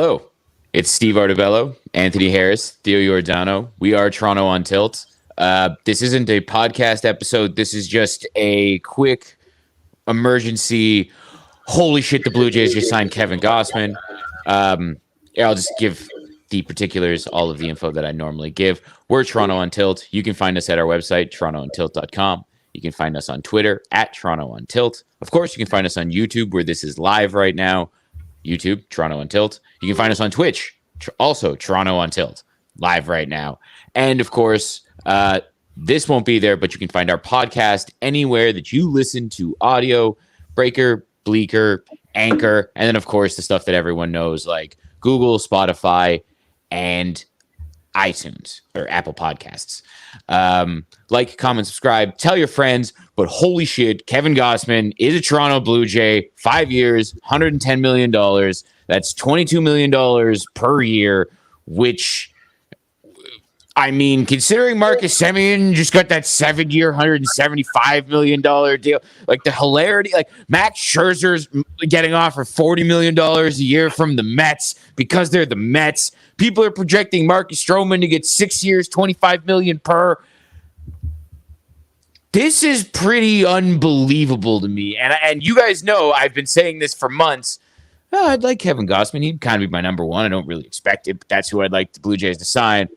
Hello, it's Steve Artabello, Anthony Harris, Theo Giordano. We are Toronto on Tilt. This isn't a podcast episode. This is just a quick emergency. Holy shit, the Blue Jays just signed Kevin Gausman. I'll just give the particulars, all of the info that I normally give. We're Toronto on Tilt. You can find us at our website, torontoontilt.com. You can find us on Twitter at Toronto on Tilt. Of course, you can find us on YouTube, where this is live right now. YouTube, Toronto on Tilt. You can find us on Twitch, also Toronto on Tilt, live right now. And of course, this won't be there, but you can find our podcast anywhere that you listen to audio, Breaker, Bleaker, Anchor, and then of course the stuff that everyone knows like Google, Spotify, and iTunes or Apple Podcasts. Like, comment, subscribe, tell your friends. But holy shit, Kevin Gausman is a Toronto Blue Jay, 5 years, $110 million. That's $22 million per year, which, I mean, considering Marcus Semien just got that 7-year, $175 million deal, like the hilarity, like Max Scherzer's getting offered $40 million a year from the Mets because they're the Mets. People are projecting Marcus Stroman to get 6 years, $25 million per. This is pretty unbelievable to me. And you guys know I've been saying this for months. Oh, I'd like Kevin Gausman. He'd kind of be my number one. I don't really expect it, but that's who I'd like the Blue Jays to sign.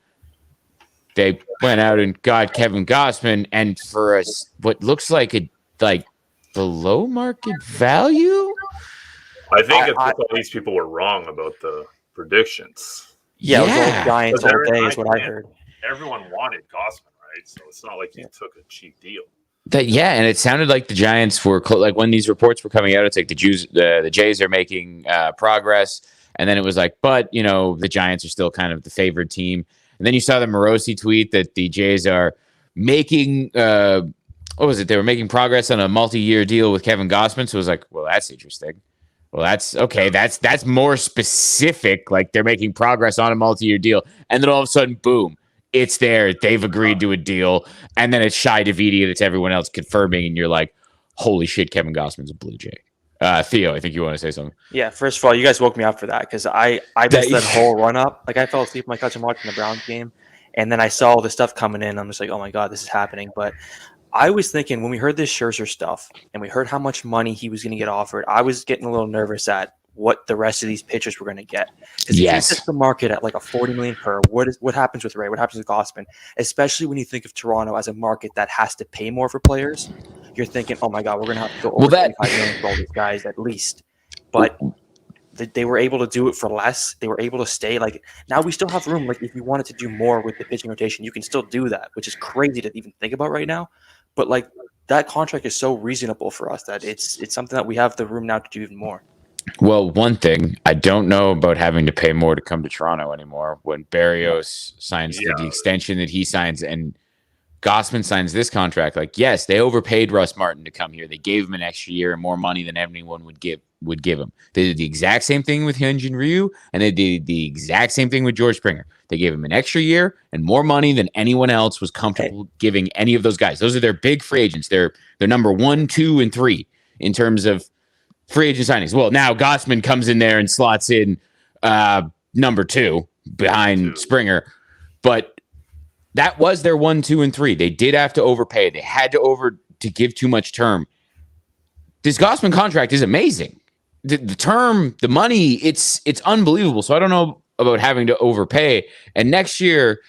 They went out and got Kevin Gausman, and for us, what looks like a below market value. I think all these people were wrong about the predictions. Yeah, it was all Giants all day is what I heard. Everyone wanted Gausman, right? So it's not like you took a cheap deal. And it sounded like the Giants were like when these reports were coming out. It's like the Jays are making progress, and then it was like, but the Giants are still kind of the favored team. And then you saw the Morosi tweet that the Jays are making what was it? They were making progress on a multi-year deal with Kevin Gausman. So it was like, well, that's interesting. Well, that's okay. That's more specific. Like they're making progress on a multi-year deal, and then all of a sudden, boom, it's there. They've agreed to a deal, and then it's Shai Davidi that's everyone else confirming, and you're like, holy shit, Kevin Gausman's a Blue Jay. Theo, I think you want to say something. Yeah, first of all, you guys woke me up for that because I missed that whole run up. Like I fell asleep on my couch and watching the Browns game, and then I saw all this stuff coming in. I'm just like, oh my god, this is happening. But I was thinking when we heard this Scherzer stuff and we heard how much money he was going to get offered, I was getting a little nervous at what the rest of these pitchers were going to get. Because if you set the market at like a $40 million per, what happens with Ray? What happens with Gausman? Especially when you think of Toronto as a market that has to pay more for players, you're thinking, oh my god, we're going to have to go over $25 million for all these guys at least. But they were able to do it for less. They were able to stay. Like now we still have room. Like if you wanted to do more with the pitching rotation, you can still do that, which is crazy to even think about right now. But like that contract is so reasonable for us that it's something that we have the room now to do even more. Well, one thing, I don't know about having to pay more to come to Toronto anymore. When Berrios signs the extension that he signs and Gausman signs this contract, like, yes, they overpaid Russ Martin to come here. They gave him an extra year and more money than anyone would give him. They did the exact same thing with Hyunjin Ryu, and they did the exact same thing with George Springer. They gave him an extra year and more money than anyone else was comfortable giving any of those guys. Those are their big free agents. They're number 1, 2, and 3 in terms of free agent signings. Well, now Gausman comes in there and slots in number 2 behind Springer, but that was their 1, 2, and 3. They did have to overpay. They had to give too much term. This Gausman contract is amazing. The term, the money, it's unbelievable. So I don't know about having to overpay. And next year,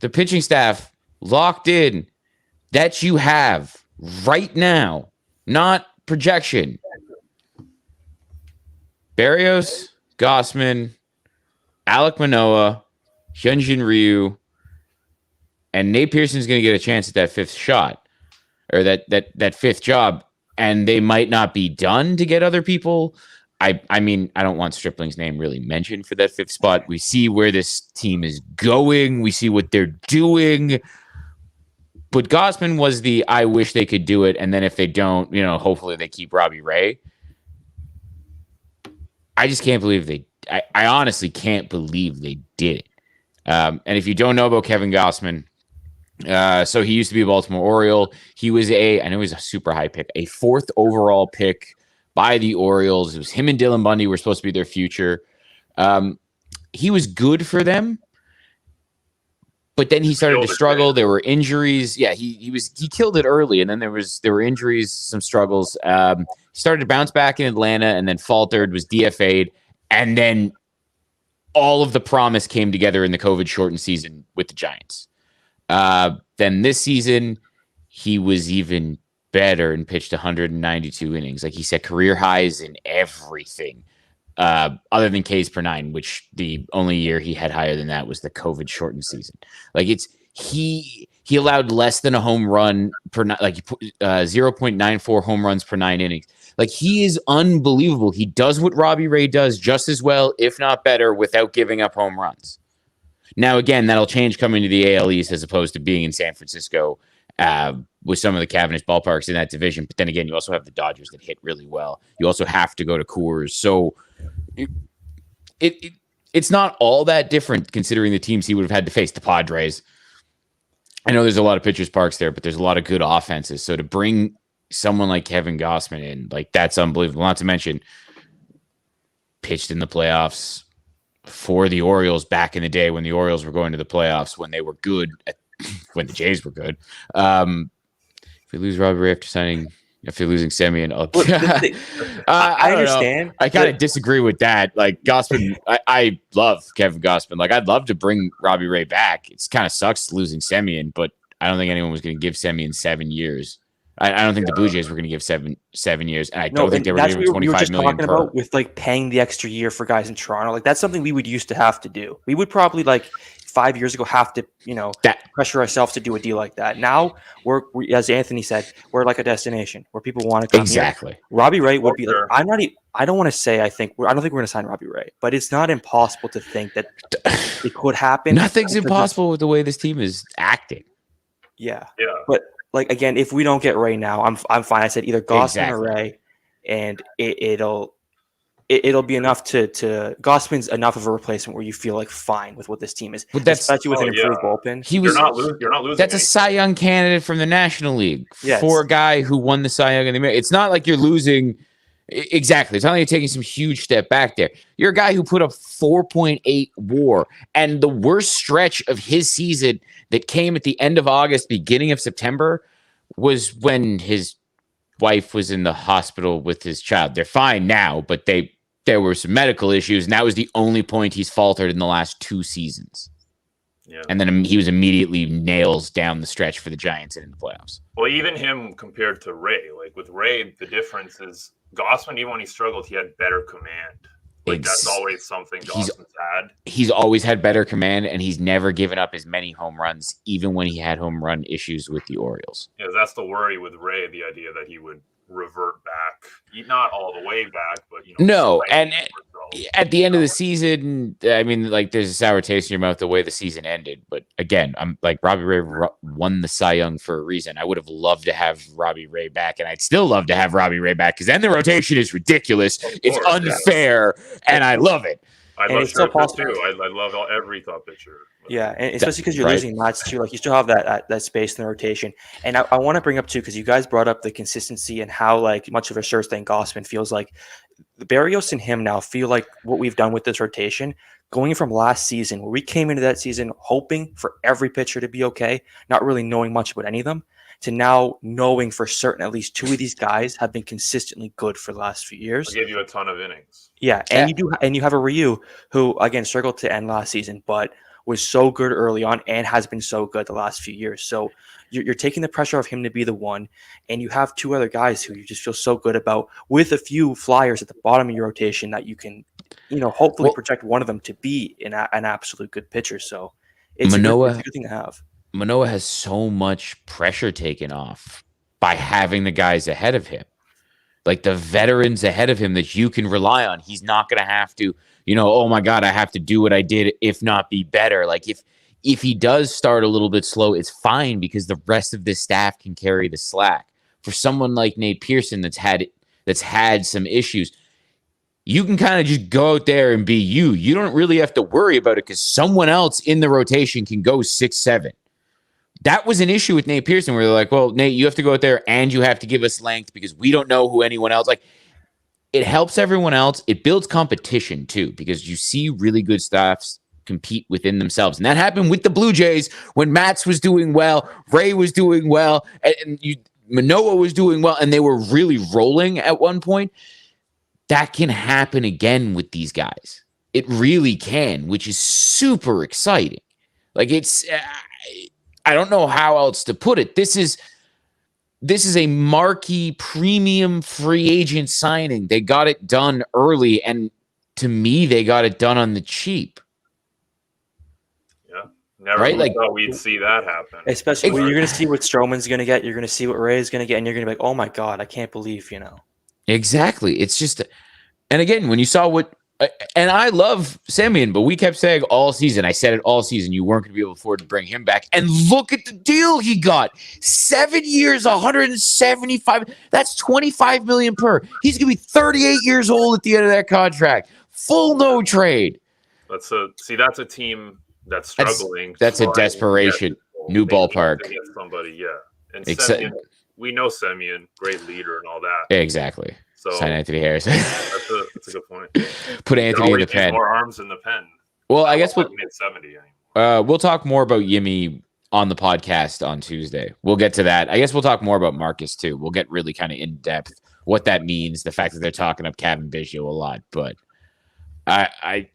the pitching staff locked in that you have right now, not projection. Berrios, Gausman, Alek Manoah, Hyunjin Ryu, and Nate Pearson's going to get a chance at that fifth shot or that fifth job, and they might not be done to get other people. I mean, I don't want Stripling's name really mentioned for that fifth spot. We see where this team is going. We see what they're doing. But Gausman was the I wish they could do it, and then if they don't, hopefully they keep Robbie Ray. I just can't believe I honestly can't believe they did it. And if you don't know about Kevin Gausman, so he used to be a Baltimore Oriole. He was I know he's a super high pick, a 4th overall pick by the Orioles. It was him and Dylan Bundy were supposed to be their future. He was good for them, but then he started to struggle. There were injuries. Yeah, he killed it early, and then there were injuries, some struggles. He started to bounce back in Atlanta, and then faltered, was DFA'd, and then all of the promise came together in the COVID shortened season with the Giants. Then this season, he was even better and pitched 192 innings. Like he set career highs in everything. Other than Ks per nine, which the only year he had higher than that was the COVID shortened season. Like he allowed less than a home run per 0.94 home runs per 9 innings. Like he is unbelievable. He does what Robbie Ray does just as well, if not better, without giving up home runs. Now, again, that'll change coming to the AL East as opposed to being in San Francisco with some of the Cavendish ballparks in that division. But then again, you also have the Dodgers that hit really well. You also have to go to Coors. So it's not all that different considering the teams he would have had to face. The Padres. I know there's a lot of pitchers parks there, but there's a lot of good offenses. So to bring someone like Kevin Gausman in, like that's unbelievable. Not to mention pitched in the playoffs for the Orioles back in the day when the Orioles were going to the playoffs, when they were good, when the Jays were good. If we lose Robbie Ray after signing, if you're losing Semien, I understand. I kind of disagree with that. Like Gausman, I love Kevin Gausman. Like I'd love to bring Robbie Ray back. It's kind of sucks losing Semien, but I don't think anyone was going to give Semien 7 years. I don't think the Blue Jays were going to give seven years, and I don't think they were going to give him $25 million per. About with like paying the extra year for guys in Toronto. Like that's something we would used to have to do. We would probably like 5 years ago have to pressure ourselves to do a deal like that. Now we, as Anthony said, we're like a destination where people want to come. Exactly. Here. Robbie Ray would be. Like, I don't want to say. I don't think we're going to sign Robbie Ray, but it's not impossible to think that it could happen. Nothing's impossible with the way this team is acting. Yeah. But like again, if we don't get Ray now, I'm fine. I said either Gausman or Ray, and it'll be enough to Gausman's enough of a replacement where you feel like fine with what this team is. But that's especially with an improved bullpen. You're not losing. That's a Cy Young candidate from the National League for a guy who won the Cy Young in the America. It's not like you're losing. Exactly. It's not like you're taking some huge step back there. You're a guy who put up 4.8 WAR, and the worst stretch of his season that came at the end of August, beginning of September, was when his wife was in the hospital with his child. They're fine now, but there were some medical issues, and that was the only point he's faltered in the last 2 seasons. Yeah. And then he was immediately nails down the stretch for the Giants and in the playoffs. Well, even him compared to Ray, like with Ray, the difference is Gausman, even when he struggled, he had better command. Like that's always something Gausman's had. He's always had better command, and he's never given up as many home runs, even when he had home run issues with the Orioles. Yeah, that's the worry with Ray, the idea that he would revert back, not all the way back, but no, and at the end of the season, I mean, like there's a sour taste in your mouth the way the season ended. But again, I'm like Robbie Ray won the Cy Young for a reason. I would have loved to have Robbie Ray back, and I'd still love to have Robbie Ray back because then the rotation is ridiculous. It's unfair, and I love it. I love Scherzer too. I love every top pitcher. Yeah, and especially because you're losing Mats too. Like you still have that space in the rotation. And I want to bring up too, because you guys brought up the consistency and how like much of a sure thing Gausman feels like. Barrios and him now feel like what we've done with this rotation, going from last season where we came into that season hoping for every pitcher to be okay, not really knowing much about any of them, to now knowing for certain at least 2 of these guys have been consistently good for the last few years. I'll give you a ton of innings. Yeah, and you have a Ryu who again struggled to end last season, but was so good early on and has been so good the last few years. So you're taking the pressure off him to be the one, and you have 2 other guys who you just feel so good about with a few flyers at the bottom of your rotation that you can, hopefully project one of them to be an absolute good pitcher. So it's a good thing to have. Manoah has so much pressure taken off by having the guys ahead of him. Like the veterans ahead of him that you can rely on. He's not going to have to, oh my God, I have to do what I did, if not be better. Like if he does start a little bit slow, it's fine because the rest of the staff can carry the slack. For someone like Nate Pearson that's had some issues, you can kind of just go out there and be you. You don't really have to worry about it because someone else in the rotation can go 6-7. That was an issue with Nate Pearson where they're like, well, Nate, you have to go out there and you have to give us length because we don't know who anyone else. Like, it helps everyone else. It builds competition too, because you see really good staffs compete within themselves. And that happened with the Blue Jays when Mats was doing well, Ray was doing well, and Manoah was doing well, and they were really rolling at one point. That can happen again with these guys. It really can, which is super exciting. Like it's, I don't know how else to put it. This is a marquee premium free agent signing. They got it done early, and to me, they got it done on the cheap. Yeah, never thought we'd see that happen. Especially when you're going to see what Stroman's going to get, you're going to see what Ray's going to get, and you're going to be like, oh my God, I can't believe, Exactly. It's just, and again, when you saw what, and I love Semien, but we kept saying all season, I said it all season, you weren't going to be able to afford to bring him back. And look at the deal he got. 7 years, 175. That's $25 million per. He's going to be 38 years old at the end of that contract. Full no trade. That's a team that's struggling. That's a desperation. New ballpark. To get somebody, yeah. And Semien, we know Semien, great leader and all that. Exactly. So sign Anthony Harris. that's a good point. Put Anthony in the pen. More arms in the pen. Well, I guess mid-70 anymore. We'll talk more about Yimmy on the podcast on Tuesday. We'll get to that. I guess we'll talk more about Marcus too. We'll get really kind of in depth what that means. The fact that they're talking up Kevin Biggio a lot, but I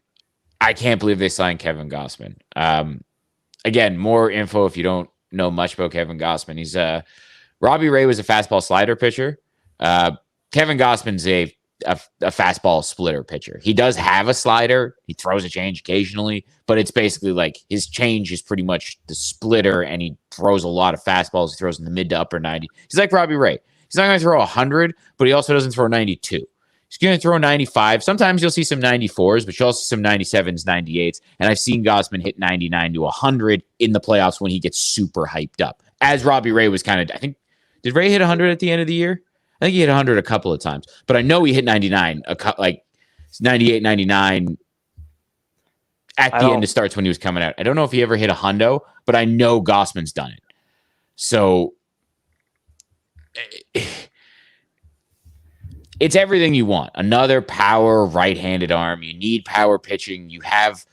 can't believe they signed Kevin Gausman. Again, more info if you don't know much about Kevin Gausman. He's Robbie Ray was a fastball slider pitcher. Kevin Gausman's a fastball splitter pitcher. He does have a slider. He throws a change occasionally, but it's basically like his change is pretty much the splitter, and he throws a lot of fastballs. He throws in the mid to upper 90. He's like Robbie Ray. He's not going to throw 100, but he also doesn't throw 92. He's going to throw 95. Sometimes you'll see some 94s, but you'll also see some 97s, 98s. And I've seen Gausman hit 99 to 100 in the playoffs when he gets super hyped up. As Robbie Ray was kind of, I think, did Ray hit 100 at the end of the year? I think he hit 100 a couple of times, but I know he hit 99, like 98, 99 at the end of starts when he was coming out. I don't know if he ever hit a hundo, but I know Gausman's done it. So it's everything you want. Another power right-handed arm. You need power pitching. You have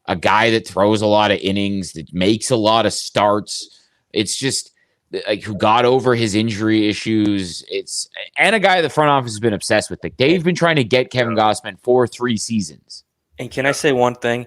a guy that throws a lot of innings, that makes a lot of starts. It's just like who got over his injury issues. And a guy the front office has been obsessed with. Like they've been trying to get Kevin Gausman for 3 seasons. And can I say one thing?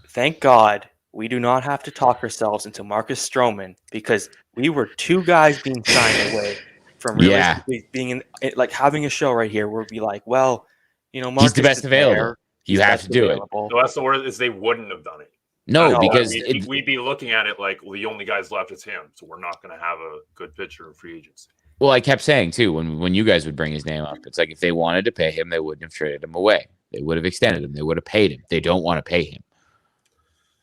Thank God we do not have to talk ourselves into Marcus Stroman, because we were 2 guys being signed away from really being in, like having a show right here where we'd be like, well, Marcus he's the best available. You have to do it. So that's the word, is they wouldn't have done it. No, because we'd be looking at it like, well, the only guy's left is him, so we're not going to have a good pitcher in free agency. Well, I kept saying too when you guys would bring his name up, it's like if they wanted to pay him, they wouldn't have traded him away. They would have extended him. They would have paid him. They don't want to pay him.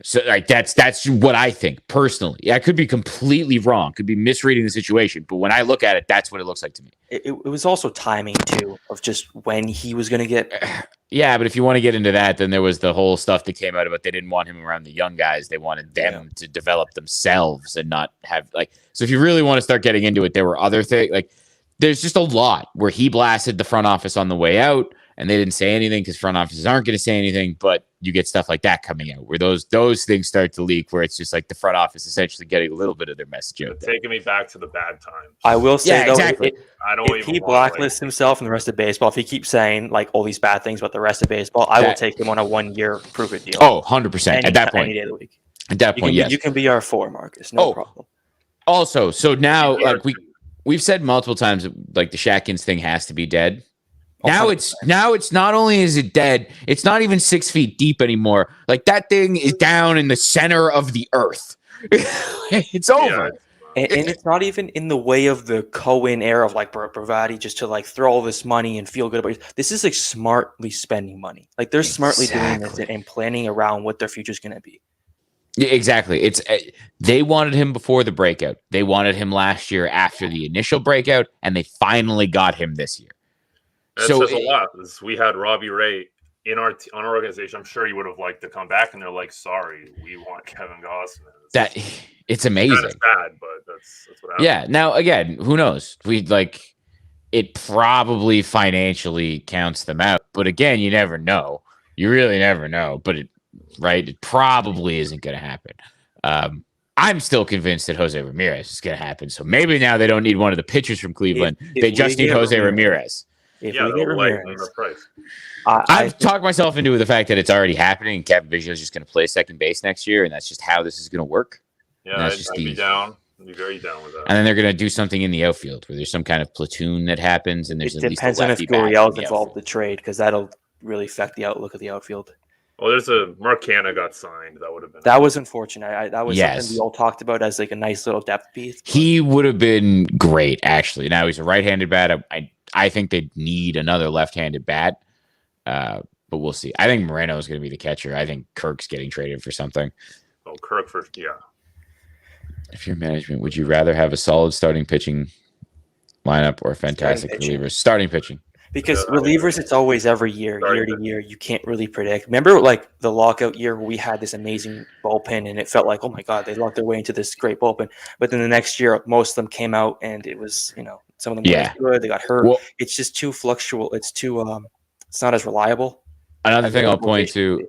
So like that's what I think personally. I could be completely wrong, could be misreading the situation, but when I look at it, that's what it looks like to me. It was also timing too of just when he was going to get. Yeah, but if you want to get into that, then there was the whole stuff that came out about they didn't want him around the young guys. They wanted them to develop themselves and not have like. So if you really want to start getting into it, there were other things like there's just a lot where he blasted the front office on the way out. And they didn't say anything because front offices aren't going to say anything, but you get stuff like that coming out where those things start to leak, where it's just like the front office essentially getting a little bit of their message out there. Taking me back to the bad times. I will say, though, exactly. If he blacklists himself and the rest of baseball, if he keeps saying like all these bad things about the rest of baseball, I will take him on a 1-year prove-it deal. Oh, 100%. At that point. Any day of the week. At that point, yes. You can be our 4, Marcus. No problem. Also, so now like we've said multiple times, like the Shatkins thing has to be dead. Now it's not only is it dead, it's not even 6 feet deep anymore. Like that thing is down in the center of the earth. It's over. And it's not even in the way of the Cohen era of like Bravatti just to like throw all this money and feel good about it. This is like smartly spending money. Like they're smartly doing this and planning around what their future is going to be. Yeah, exactly. It's they wanted him before the breakout. They wanted him last year after the initial breakout, and they finally got him this year. That says a lot. We had Robbie Ray on our organization. I'm sure he would have liked to come back, and they're like, "Sorry, we want Kevin Gausman." It's amazing. Kind of sad, but that's what happened. Yeah. Now again, who knows? We like it probably financially counts them out. But again, you never know. You really never know. But it probably isn't going to happen. I'm still convinced that Jose Ramirez is going to happen. So maybe now they don't need one of the pitchers from Cleveland. They just need Jose Ramirez. If we get Ramirez, I've talked myself into the fact that it's already happening. Kevin Biggio is just going to play second base next year, and that's just how this is going to work. Yeah, I'd be down. I'd be very down with that. And then they're going to do something in the outfield where there's some kind of platoon that happens, and there's it depends on if Gurriel's involved in the trade, because that'll really affect the outlook of the outfield. Well, there's Mark Canha got signed. That would have been. That was unfortunate. That was something we all talked about as like a nice little depth piece. He would have been great, actually. Now he's a right-handed bat. I think they need another left-handed bat, but we'll see. I think Moreno is going to be the catcher. I think Kirk's getting traded for something. Oh, Kirk for If you're management, would you rather have a solid starting pitching lineup or fantastic relievers? Starting pitching. Because relievers, it's always every year to year. You can't really predict. Remember, like the lockout year where we had this amazing bullpen, and it felt like, oh my god, they locked their way into this great bullpen. But then the next year, most of them came out, and it was, some of them were good. They got hurt. Well, it's just too fluctual. It's too. It's not as reliable. Another thing I'll point to,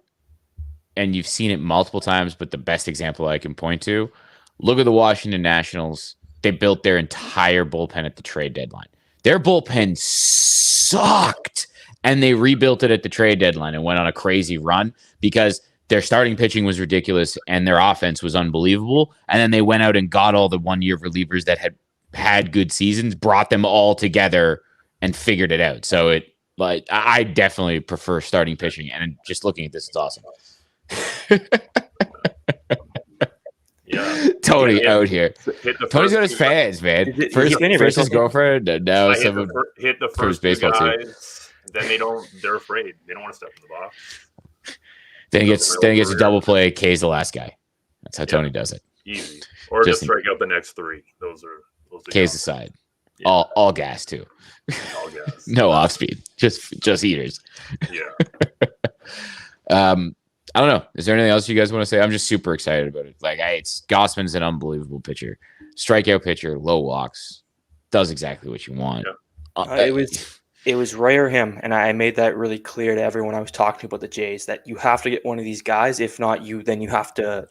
and you've seen it multiple times, but the best example I can point to, look at the Washington Nationals. They built their entire bullpen at the trade deadline. Their bullpen sucked, and they rebuilt it at the trade deadline and went on a crazy run because their starting pitching was ridiculous and their offense was unbelievable. And then they went out and got all the one-year relievers that had good seasons, brought them all together, and figured it out. So I definitely prefer starting pitching. And just looking at this, it's awesome. Yeah, Tony out here. Tony's got his fans, man. First his girlfriend, and now someone hit the first baseball guys. Then they're afraid. They don't want to step in the box. Then he gets a double play. K's the last guy. That's how Tony does it. Easy. Or just strike out the next three. Those are K's aside. Yeah. All gas too. All gas. No off speed. Just eaters. Yeah. I don't know. Is there anything else you guys want to say? I'm just super excited about it. It's Gausman's an unbelievable pitcher, strikeout pitcher, low walks, does exactly what you want. Yeah. It was Ray or him, and I made that really clear to everyone I was talking to about the Jays that you have to get one of these guys. If not, you have to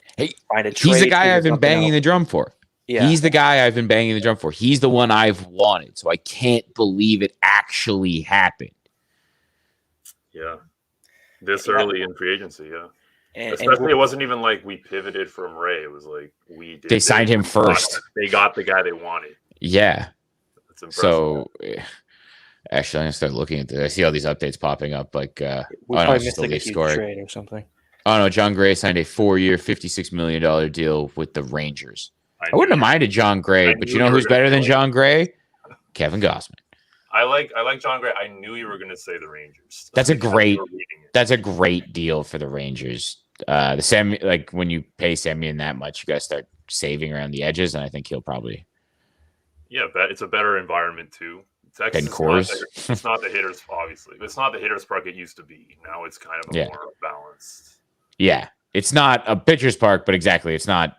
find a trade. He's the guy I've been banging the drum for. Yeah. He's the guy I've been banging the drum for. He's the one I've wanted. So I can't believe it actually happened. Yeah. This early in free agency, yeah. Especially, it wasn't even like we pivoted from Ray. It was like they signed him first. They got the guy they wanted. Yeah. That's impressive. So, actually, I'm going to start looking at this. I see all these updates popping up. Just a huge trade or something. Oh, no. John Gray signed a 4-year, $56 million deal with the Rangers. I wouldn't have minded John Gray, but you know who's better than John Gray? Kevin Gausman. I like John Gray. I knew you were going to say the Rangers. That's a great deal for the Rangers. When you pay Semyon that much, you got to start saving around the edges, and I think he'll probably. Yeah, it's a better environment too. Texas, it's not the hitters, obviously. It's not the hitters park it used to be. Now it's kind of more balanced. Yeah, it's not a pitcher's park, but exactly, it's not.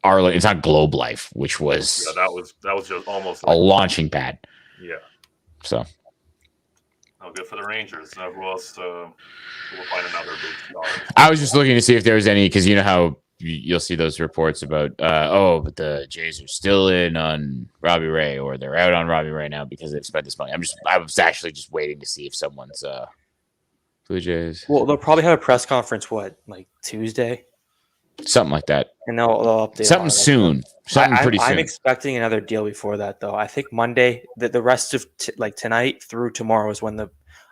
It's not Globe Life, which was that was just almost a launching pad. Yeah. So, good for the Rangers. Who else? We'll find another big star. I was just looking to see if there was any, because you know how you'll see those reports about, but the Jays are still in on Robbie Ray, or they're out on Robbie Ray now because they've spent this money. I was actually just waiting to see if someone's Blue Jays. Well, they'll probably have a press conference. Like Tuesday? Something like that. And they'll update something soon. Pretty soon. I'm expecting another deal before that, though. I think Monday, the rest of tonight through tomorrow is when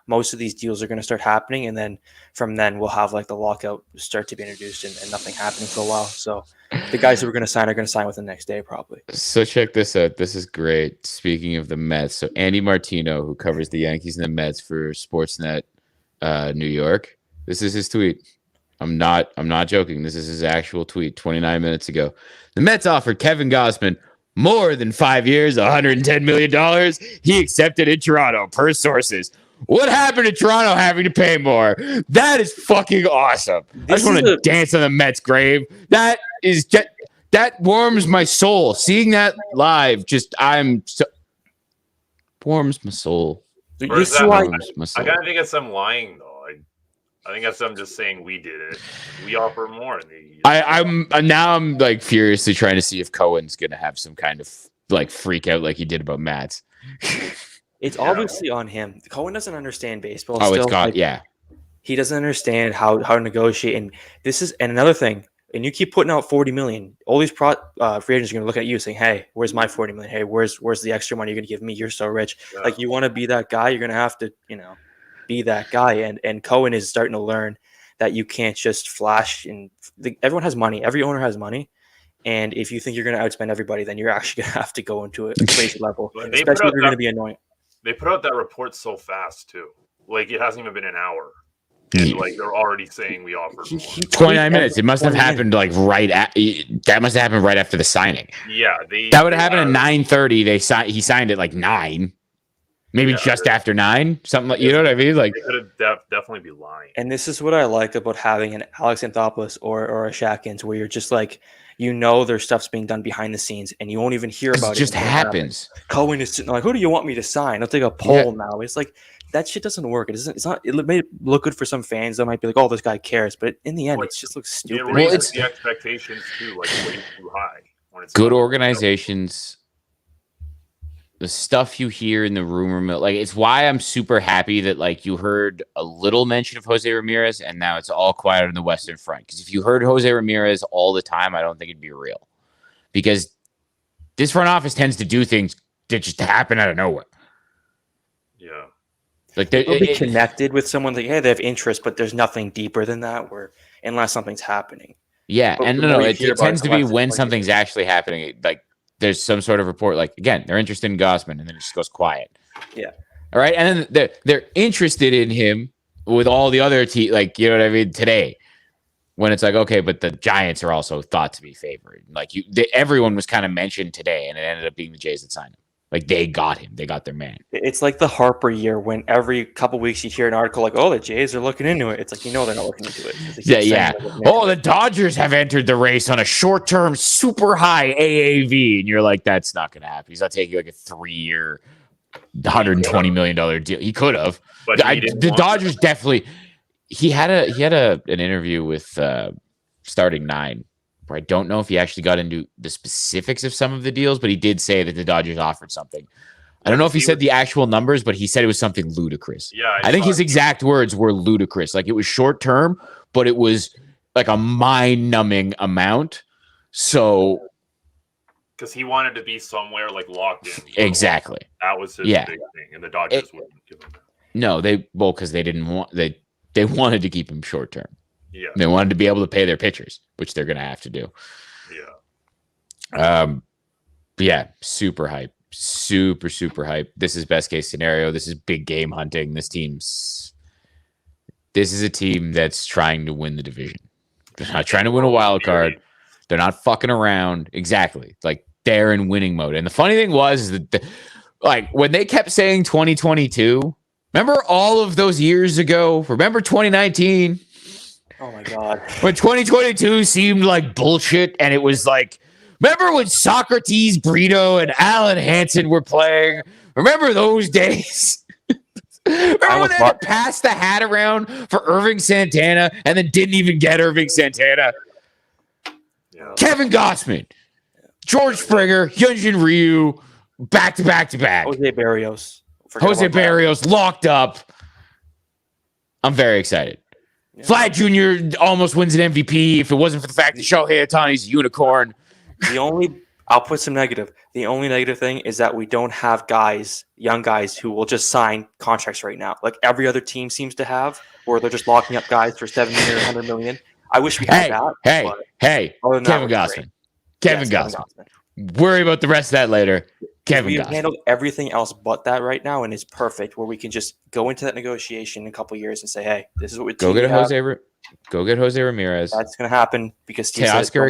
most of these deals are going to start happening, and then from then we'll have the lockout start to be introduced and nothing happening for a while. So the guys who are going to sign within the next day, probably. So check this out. This is great. Speaking of the Mets, so Andy Martino, who covers the Yankees and the Mets for Sportsnet New York, this is his tweet. I'm not joking. This is his actual tweet 29 minutes ago. The Mets offered Kevin Gausman more than 5 years, $110 million. He accepted in Toronto, per sources. What happened to Toronto having to pay more? That is fucking awesome. I just want to dance on the Mets' grave. That warms my soul. Seeing that live, Warms my soul. Or is that, Warms my soul. I kind of think it's them lying though. I think that's them just saying we did it. We offer more. I'm like furiously trying to see if Cohen's gonna have some kind of like freak out like he did about Matt's. It's obviously on him. Cohen doesn't understand baseball. Oh, it's got He doesn't understand how to negotiate, and another thing. And you keep putting out $40 million. All these free agents are going to look at you saying, "Hey, where's my $40 million? Hey, where's the extra money you're going to give me? You're so rich." Yeah. Like you want to be that guy, you're going to have to, be that guy. And Cohen is starting to learn that you can't just flash. And everyone has money. Every owner has money. And if you think you're going to outspend everybody, then you're actually going to have to go into a crazy level, especially if you're going to be annoying. They put out that report so fast too. Like it hasn't even been an hour. And like they're already saying we offer 29 minutes. It must have happened like that must have happened right after the signing. Yeah, that would have happened at 9:30. He signed at like 9, maybe just after 9, something like, you know what I mean? Like they could have definitely be lying. And this is what I like about having an Alex Anthopoulos or a Shakins, where you're just like, their stuff's being done behind the scenes, and you won't even hear about it. It just happens. Cohen is sitting like, who do you want me to sign? I'll take a poll now. It's like, that shit doesn't work. It made it look good for some fans that might be like, oh, this guy cares. But in the end, it just looks stupid. It raises the expectations too, like way too high. When it's good organizations, the stuff you hear in the rumor mill, like it's why I'm super happy that like you heard a little mention of Jose Ramirez and now it's all quiet on the Western Front. Because if you heard Jose Ramirez all the time, I don't think it'd be real. Because this front office tends to do things that just happen out of nowhere. Yeah. Like they'll be connected with someone like, hey, they have interest, but there's nothing deeper than that unless something's happening. Yeah. But and it tends to be when something's actually happening. Like there's some sort of report, like again, they're interested in Gausman and then it just goes quiet. Yeah. All right. And then they're interested in him with all the other like, you know what I mean? Today, when it's like, okay, but the Giants are also thought to be favored. Like everyone was kind of mentioned today and it ended up being the Jays that signed him. Like they got him. They got their man. It's like the Harper year when every couple weeks you hear an article like, oh, the Jays are looking into it. It's like, they're not looking into it. Yeah. Oh, the Dodgers have entered the race on a short-term, super high AAV. And you're like, that's not going to happen. He's not taking like a 3-year, $120 million deal. He could have. But the Dodgers definitely. He had an interview with Starting Nine. Where I don't know if he actually got into the specifics of some of the deals, but he did say that the Dodgers offered something. I don't know if he said the actual numbers, but he said it was something ludicrous. Yeah, I think his exact words were ludicrous. Like it was short term, but it was like a mind-numbing amount. So, because he wanted to be somewhere like locked in. Exactly. That was his big thing, and the Dodgers wouldn't give him that. No, because they didn't want they wanted to keep him short term. Yeah. They wanted to be able to pay their pitchers, which they're going to have to do. Yeah. Yeah, super hype. Super, super hype. This is best case scenario. This is big game hunting. This is a team that's trying to win the division. They're not trying to win a wild card. They're not fucking around. Exactly. Like they're in winning mode. And the funny thing was that when they kept saying 2022, remember all of those years ago? Remember 2019? Oh my God. When 2022 seemed like bullshit and it was like, remember when Socrates, Brito, and Alan Hansen were playing? Remember those days? Remember when they had to pass the hat around for Irving Santana and then didn't even get Irving Santana? Yeah. Kevin Gausman, George Springer, Hyunjin Ryu, back to back to back. Jose Barrios locked up. I'm very excited. Yeah. Vlad Jr. almost wins an MVP if it wasn't for the fact that Shohei Ohtani's a unicorn. I'll put some negative. The only negative thing is that we don't have young guys who will just sign contracts right now. Like every other team seems to have, where they're just locking up guys for $70 or $100 million. I wish we had that. Kevin Gausman. Kevin Gausman. Worry about the rest of that later. We've handled everything else but that right now, and it's perfect where we can just go into that negotiation in a couple of years and say, hey, this is what we go get Jose Ramirez. That's going to happen because Teoscar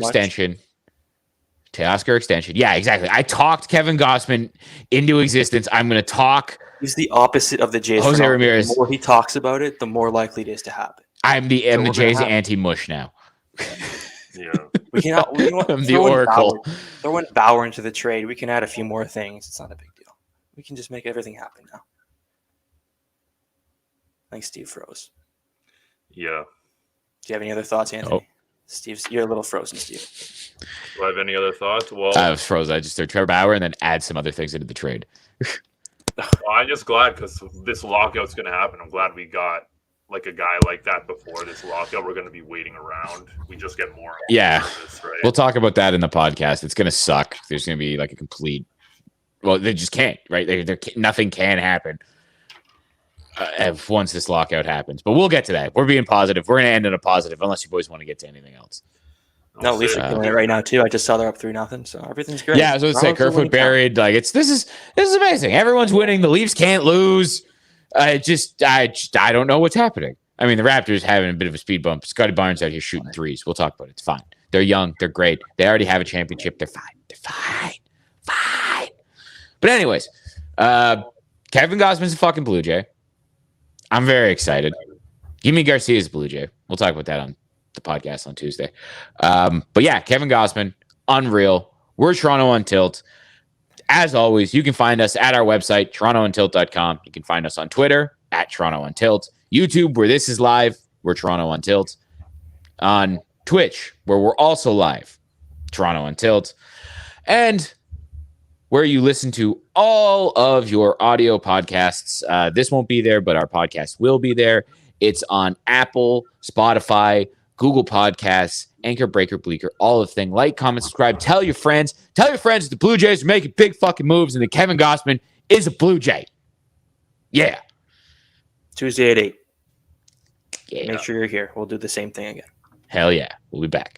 extension. Yeah, exactly. I talked Kevin Gausman into existence. I'm going to talk. He's the opposite of the Jays. Jose Ramirez. The more he talks about it, the more likely it is to happen. I'm the Jays anti-mush now. Yeah. I'm the Oracle. Throw in Bauer into the trade. We can add a few more things. It's not a big deal. We can just make everything happen now. I think Steve froze. Yeah. Do you have any other thoughts, Anthony? Steve, you're a little frozen, Steve. Do I have any other thoughts? Well, I was frozen. I just threw Trevor Bauer and then add some other things into the trade. I'm just glad because this lockout's going to happen. I'm glad we got like a guy like that before this lockout. We're going to be waiting around. We just get more. Yeah. This, right? We'll talk about that in the podcast. It's going to suck. There's going to be like a complete. Well, they just can't, right? Nothing can happen once this lockout happens. But we'll get to that. We're being positive. We're going to end on a positive, unless you boys want to get to anything else. No, Leafs are killing it right now too. I just saw they're up 3-0, so everything's great. Yeah, I was going to say Kerfoot buried. Like this is amazing. Everyone's winning. The Leafs can't lose. I don't know what's happening. I mean, the Raptors having a bit of a speed bump. Scotty Barnes out here shooting threes. We'll talk about it. It's fine. They're young. They're great. They already have a championship. They're fine. But anyways, Kevin Gausman's a fucking Blue Jay. I'm very excited. Yimi Garcia's a Blue Jay. We'll talk about that on the podcast on Tuesday. But yeah, Kevin Gausman, unreal. We're Toronto on Tilt. As always, you can find us at our website, torontoontilt.com. You can find us on Twitter at Toronto on Tilt. YouTube, where this is live, we're Toronto on Tilt. On Twitch, where we're also live, Toronto on Tilt. And where you listen to all of your audio podcasts. This won't be there, but our podcast will be there. It's on Apple, Spotify, Google Podcasts, Anchor, Breaker, Bleaker, all of the thing. Like, comment, subscribe. Tell your friends. Tell your friends that the Blue Jays are making big fucking moves and that Kevin Gausman is a Blue Jay. Yeah. Tuesday at 8. Yeah. Make sure you're here. We'll do the same thing again. Hell yeah. We'll be back.